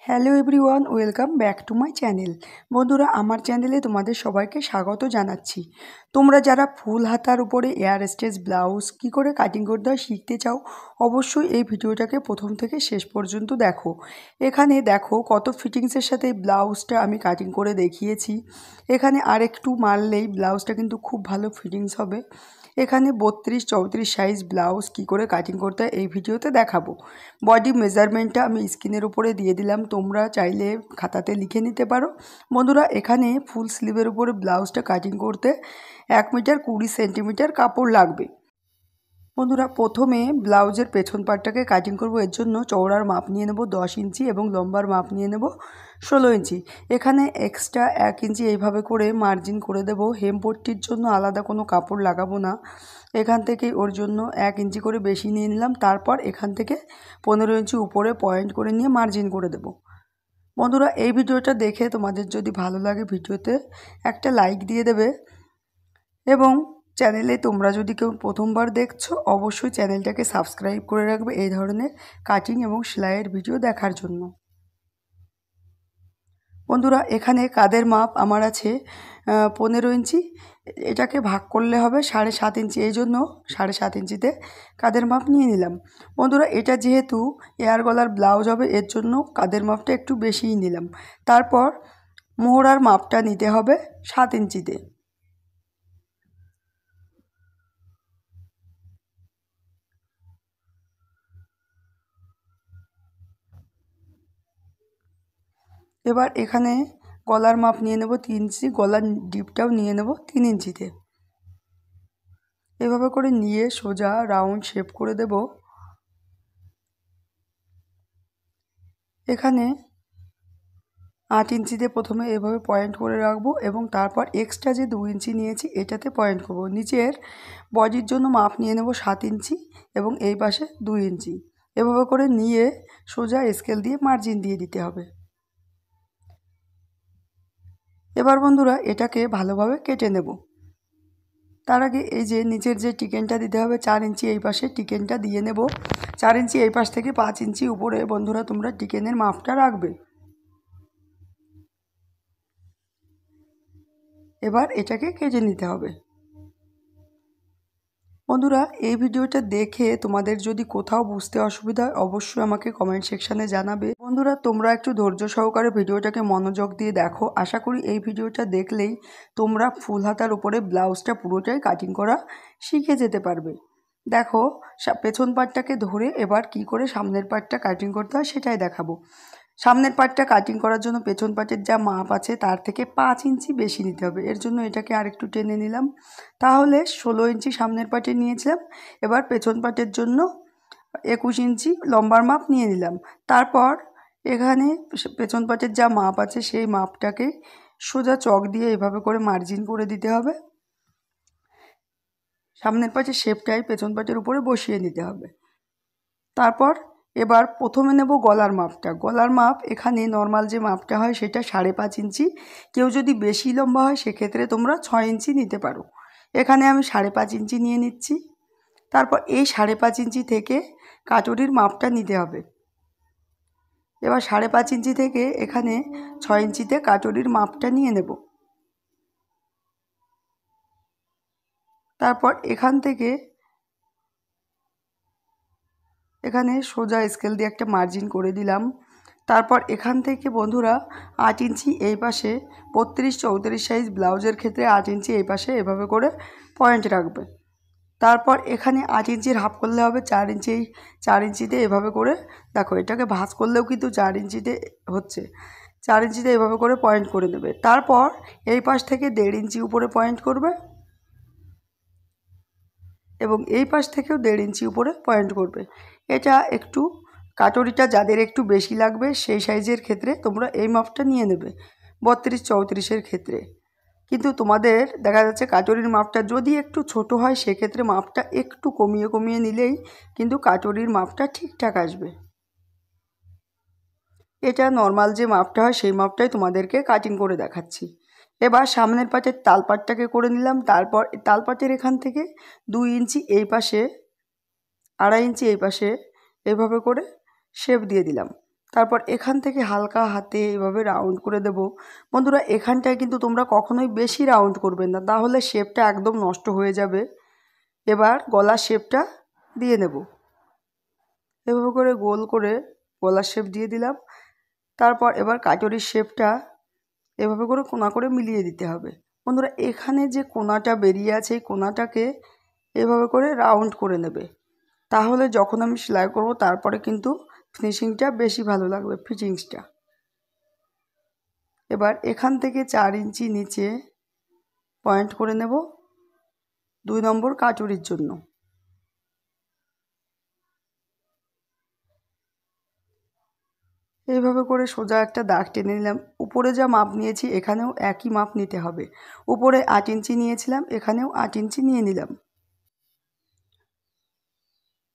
Hello everyone, welcome back to my channel. বন্ধুরা, আমার চ্যানেলে তোমাদের সবাইকে স্বাগত জানাচ্ছি। তোমরা যারা ফুল হাতার উপরে এয়ার স্টেজ ব্লাউজ কী করে কাটিং করতে হয় শিখতে চাও, অবশ্যই এই ভিডিওটাকে প্রথম থেকে শেষ পর্যন্ত দেখো। এখানে দেখো কত ফিটিংসের সাথে এই ব্লাউজটা আমি কাটিং করে দেখিয়েছি। এখানে আরেকটু মারলেই ব্লাউজটা কিন্তু খুব ভালো ফিটিংস হবে। এখানে 32-34 সাইজ ব্লাউজ কী করে কাটিং করতে হয় এই ভিডিওতে দেখাবো। বডি মেজারমেন্টটা আমি স্ক্রিনের উপরে দিয়ে দিলাম, তোমরা চাইলে খাতাতে লিখে নিতে পারো। বন্ধুরা, এখানে ফুল স্লিভের উপরে ব্লাউজটা কাটিং করতে 1 মিটার 20 সেন্টিমিটার কাপড় লাগবে। বন্ধুরা, প্রথমে ব্লাউজের পেছন পার্টটাকে কাটিং করব। এর জন্য চওড়ার মাপ নিয়ে নেব 10 ইঞ্চি এবং লম্বার মাপ নিয়ে নেব 16 ইঞ্চি। এখানে এক্সট্রা 1 ইঞ্চি এইভাবে করে মার্জিন করে দেব। হেমপট্টির জন্য আলাদা কোনো কাপড় লাগাবো না, এখান থেকে ওর জন্য 1 ইঞ্চি করে বেশি নিয়ে নিলাম। তারপর এখান থেকে 15 ইঞ্চি উপরে পয়েন্ট করে নিয়ে মার্জিন করে দেব। বন্ধুরা, এই ভিডিওটা দেখে তোমাদের যদি ভালো লাগে ভিডিওতে একটা লাইক দিয়ে দেবে এবং চ্যানেলে তোমরা যদি কেউ প্রথমবার দেখছো অবশ্যই চ্যানেলটাকে সাবস্ক্রাইব করে রাখবে এই ধরনের কাটিং এবং সেলাইয়ের ভিডিও দেখার জন্য। বন্ধুরা, এখানে কাঁধের মাপ আমার আছে 15 ইঞ্চি। এটাকে ভাগ করলে হবে 7.5 ইঞ্চি, এই জন্য 7.5 ইঞ্চিতে কাঁধের মাপ নিয়ে নিলাম। বন্ধুরা, এটা যেহেতু এয়ার গলার ব্লাউজ হবে এর জন্য কাঁধের মাপটা একটু বেশিই নিলাম। তারপর মোহরার মাপটা নিতে হবে 7 ইঞ্চিতে। এবার এখানে গলার মাপ নিয়ে নেব 3 ইঞ্চি, গলার ডিপটাও নিয়ে নেব 3 ইঞ্চিতে। এভাবে করে নিয়ে সোজা রাউন্ড শেপ করে দেব। এখানে 8 ইঞ্চিতে প্রথমে এভাবে পয়েন্ট করে রাখবো এবং তারপর এক্সট্রা যে 2 ইঞ্চি নিয়েছি এটাতে পয়েন্ট করব। নিচের বডির জন্য মাপ নিয়ে নেব 7 ইঞ্চি এবং এই পাশে 2 ইঞ্চি। এভাবে করে নিয়ে সোজা স্কেল দিয়ে মার্জিন দিয়ে দিতে হবে। এবার বন্ধুরা, এটাকে ভালোভাবে কেটে নেব। তার আগে এই যে নিচের যে টিকেনটা দিতে হবে 4 ইঞ্চি, এই পাশে টিকেনটা দিয়ে নেব। 4 ইঞ্চি এই পাশ থেকে 5 ইঞ্চি উপরে বন্ধুরা তোমরা টিকেনের মাপটা রাখবে। এবার এটাকে কেটে নিতে হবে। বন্ধুরা, এই ভিডিওটা দেখে তোমাদের যদি কোথাও বুঝতে অসুবিধা হয় অবশ্যই আমাকে কমেন্ট সেকশানে জানাবে। বন্ধুরা, তোমরা একটু ধৈর্য সহকারে ভিডিওটাকে মনোযোগ দিয়ে দেখো। আশা করি এই ভিডিওটা দেখলেই তোমরা ফুল হাতার উপরে ব্লাউজটা পুরোটাই কাটিং করা শিখে যেতে পারবে। দেখো, পেছন পার্টটাকে ধরে এবার কি করে সামনের পার্টটা কাটিং করতে হয় সেটাই দেখাবো। সামনের পার্টটা কাটিং করার জন্য পেছন পার্টের যা মাপ আছে তার থেকে 5 ইঞ্চি বেশি নিতে হবে। এর জন্য এটাকে আরেকটু টেনে নিলাম, তাহলে 16 ইঞ্চি সামনের পার্টে নিয়েছিলাম। এবার পেছন পার্টের জন্য 21 ইঞ্চি লম্বার মাপ নিয়ে নিলাম। তারপর এখানে পেছন পার্টের যা মাপ আছে সেই মাপটাকে সোজা চক দিয়ে এভাবে করে মার্জিন করে দিতে হবে। সামনের পার্টের শেপটাই পেছন পার্টের উপরে বসিয়ে নিতে হবে। তারপর এবার প্রথমে নেব গলার মাপটা। গলার মাপ এখানে নর্মাল যে মাপটা হয় সেটা 5.5 ইঞ্চি। কেউ যদি বেশি লম্বা হয় সেক্ষেত্রে তোমরা 6 ইঞ্চি নিতে পারো। এখানে আমি 5.5 ইঞ্চি নিয়ে নিচ্ছি। তারপর এই 5.5 ইঞ্চি থেকে কাটুরির মাপটা নিতে হবে। এবার 5.5 ইঞ্চি থেকে এখানে 6 ইঞ্চিতে কাটুরির মাপটা নিয়ে নেব। তারপর এখান থেকে এখানে সোজা স্কেল দিয়ে একটা মার্জিন করে দিলাম। তারপর এখান থেকে বন্ধুরা 8 ইঞ্চি এই পাশে 32-34 সাইজ ব্লাউজের ক্ষেত্রে 8 ইঞ্চি এই পাশে এভাবে করে পয়েন্ট রাখবে। তারপর এখানে 8 ইঞ্চির হাফ করলে হবে 4 ইঞ্চি। 4 ইঞ্চিতে এভাবে করে দেখো, এটাকে ভাঁজ করলেও কিন্তু 4 ইঞ্চিতে হচ্ছে। 4 ইঞ্চিতে এভাবে করে পয়েন্ট করে দেবে। তারপর এই পাশ থেকে 1.5 ইঞ্চি উপরে পয়েন্ট করবে এবং এই পাশ থেকেও 1.5 ইঞ্চি উপরে পয়েন্ট করবে। এটা একটু কাটুরিটা যাদের একটু বেশি লাগবে সেই সাইজের ক্ষেত্রে তোমরা এই মাপটা নিয়ে নেবে 32-34-এর ক্ষেত্রে। কিন্তু তোমাদের দেখা যাচ্ছে কাটুরির মাপটা যদি একটু ছোট হয় সেক্ষেত্রে মাপটা একটু কমিয়ে কমিয়ে নিলেই কিন্তু কাটুরির মাপটা ঠিকঠাক আসবে। এটা নর্মাল যে মাপটা হয় সেই মাপটাই তোমাদেরকে কাটিং করে দেখাচ্ছি। এবার সামনের পাটের তালপাটটাকে করে নিলাম। তারপর তালপাটের এখান থেকে 2 ইঞ্চি এই পাশে, 2.5 ইঞ্চি এই পাশে এভাবে করে শেপ দিয়ে দিলাম। তারপর এখান থেকে হালকা হাতে এভাবে রাউন্ড করে দেব। বন্ধুরা এখানটায় কিন্তু তোমরা কখনোই বেশি রাউন্ড করবে না, তাহলে শেপটা একদম নষ্ট হয়ে যাবে। এবার গলার শেপটা দিয়ে নেব। এভাবে করে গোল করে গলার শেপ দিয়ে দিলাম। তারপর এবার কাটরির শেপটা এভাবে করে কোনা করে মিলিয়ে দিতে হবে। বন্ধুরা এখানে যে কোনাটা বেরিয়ে আছে এই কোনাটাকে এভাবে করে রাউন্ড করে নেবে, তাহলে যখন আমি সেলাই করব তারপরে কিন্তু ফিনিশিংটা বেশি ভালো লাগবে, ফিটিংসটা। এবার এখান থেকে 4 ইঞ্চি নিচে পয়েন্ট করে নেব 2 নম্বর কাটরির জন্য। এইভাবে করে সোজা একটা দাগ টেনে নিলাম। উপরে যা মাপ নিয়েছি এখানেও একই মাপ নিতে হবে। উপরে 8 ইঞ্চি নিয়েছিলাম, এখানেও 8 ইঞ্চি নিয়ে নিলাম।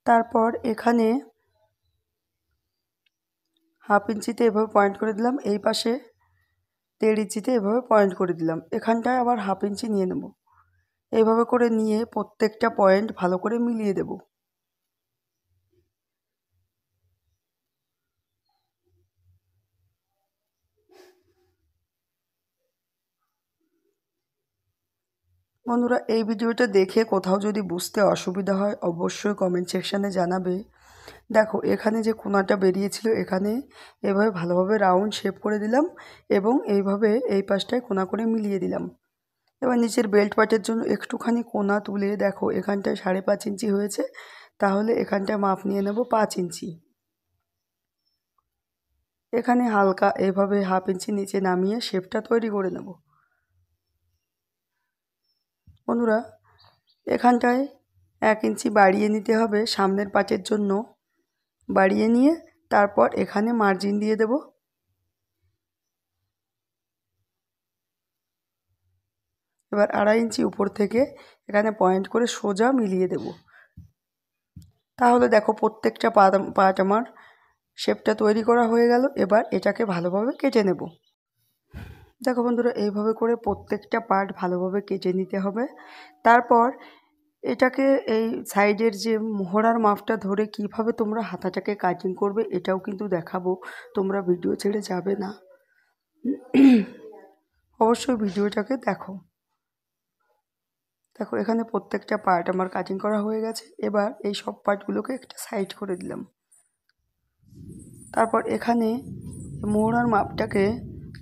তারপর এখানে হাফ ইঞ্চিতে এভাবে পয়েন্ট করে দিলাম, এই পাশে 1.5 ইঞ্চিতে এভাবে পয়েন্ট করে দিলাম। এখানটায় আবার হাফ ইঞ্চি নিয়ে নেব। এইভাবে করে নিয়ে প্রত্যেকটা পয়েন্ট ভালো করে মিলিয়ে দেব। বন্ধুরা এই ভিডিওটা দেখে কোথাও যদি বুঝতে অসুবিধা হয় অবশ্যই কমেন্ট সেকশানে জানাবে। দেখো এখানে যে কোনাটা বেরিয়েছিল এখানে এভাবে ভালোভাবে রাউন্ড শেপ করে দিলাম এবং এইভাবে এই পাশটায় কোনা করে মিলিয়ে দিলাম। এবার নিচের বেল্ট পার্টের জন্য একটুখানি কোনা তুলে দেখো এখানটায় 5.5 ইঞ্চি হয়েছে, তাহলে এখানটায় মাপ নিয়ে নেব 5 ইঞ্চি। এখানে হালকা এভাবে হাফ ইঞ্চি নিচে নামিয়ে শেপটা তৈরি করে নেব। বন্ধুরা এখানটায় 1 ইঞ্চি বাড়িয়ে নিতে হবে সামনের পার্টের জন্য। বাড়িয়ে নিয়ে তারপর এখানে মার্জিন দিয়ে দেব। এবার 2.5 ইঞ্চি উপর থেকে এখানে পয়েন্ট করে সোজা মিলিয়ে দেব। তাহলে দেখো প্রত্যেকটা পার্ট আমার শেপটা তৈরি করা হয়ে গেল। এবার এটাকে ভালোভাবে কেটে নেব। দেখো বন্ধুরা এইভাবে করে প্রত্যেকটা পার্ট ভালোভাবে কেটে নিতে হবে। তারপর এটাকে এই সাইডের যে মোহরার মাপটা ধরে কিভাবে তোমরা হাতাটাকে কাটিং করবে এটাও কিন্তু দেখাবো, তোমরা ভিডিও ছেড়ে যাবে না, অবশ্যই ভিডিওটাকে দেখো। দেখো এখানে প্রত্যেকটা পার্ট আমার কাটিং করা হয়ে গেছে। এবার এই সব পার্টগুলোকে একটা সাইড করে দিলাম। তারপর এখানে মোহরার মাপটাকে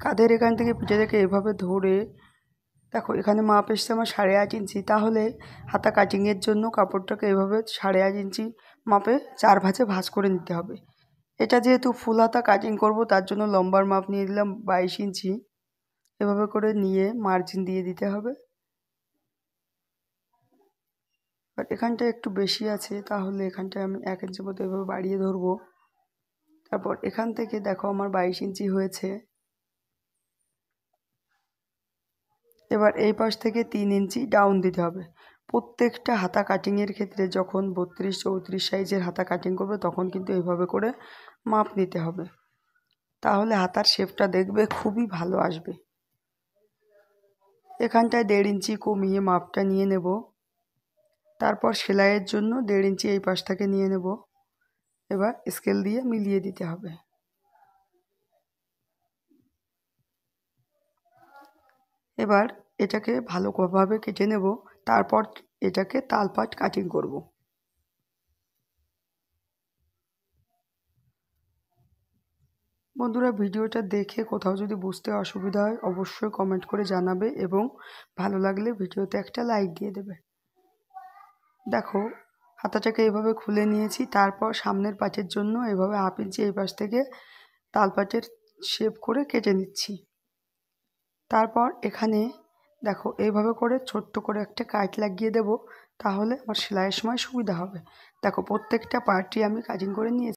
কাঁধের এখান থেকে পিঠে থেকে এভাবে ধরে দেখো এখানে মাপ এসছে আমার 8.5 ইঞ্চি, তাহলে হাতা কাটিংয়ের জন্য কাপড়টাকে এভাবে 8.5 ইঞ্চি মাপে 4 ভাঁজে ভাঁজ করে নিতে হবে। এটা যেহেতু ফুল হাতা কাটিং করব তার জন্য লম্বার মাপ নিয়ে দিলাম 22 ইঞ্চি। এভাবে করে নিয়ে মার্জিন দিয়ে দিতে হবে। বাট এখানটা একটু বেশি আছে, তাহলে এখানটায় আমি 1 ইঞ্চি মতো এভাবে বাড়িয়ে ধরবো। তারপর এখান থেকে দেখো আমার 22 ইঞ্চি হয়েছে। এবার এই পাশ থেকে 3 ইঞ্চি ডাউন দিতে হবে। প্রত্যেকটা হাতা কাটিংয়ের ক্ষেত্রে যখন 32-34 সাইজের হাতা কাটিং করবে তখন কিন্তু এইভাবে করে মাপ নিতে হবে, তাহলে হাতার শেপটা দেখবে খুবই ভালো আসবে। এখানটায় 1.5 ইঞ্চি কমিয়ে মাপটা নিয়ে নেব। তারপর সেলাইয়ের জন্য 1.5 ইঞ্চি এই পাশ থেকে নিয়ে নেব। এবার স্কেল দিয়ে মিলিয়ে দিতে হবে। এবার এটাকে ভালোভাবে কেটে নেব, তারপর এটাকে তালপাট কাটিং করব। বন্ধুরা ভিডিওটা দেখে কোথাও যদি বুঝতে অসুবিধা হয় অবশ্যই কমেন্ট করে জানাবে এবং ভালো লাগলে ভিডিওতে একটা লাইক দিয়ে দেবে। দেখো হাতাটাকে এইভাবে খুলে নিয়েছি, তারপর সামনের পাটের জন্য এভাবে 1/2 ইঞ্চি এই পাশ থেকে তালপাটের শেপ করে কেটে নিচ্ছি। তারপর এখানে দেখো এইভাবে করে ছোট্ট করে একটা কাট লাগিয়ে দেব, তাহলে আমার সেলাইয়ের সময় সুবিধা হবে। দেখো প্রত্যেকটা পার্টই আমি কাটিং করে নিয়েছি।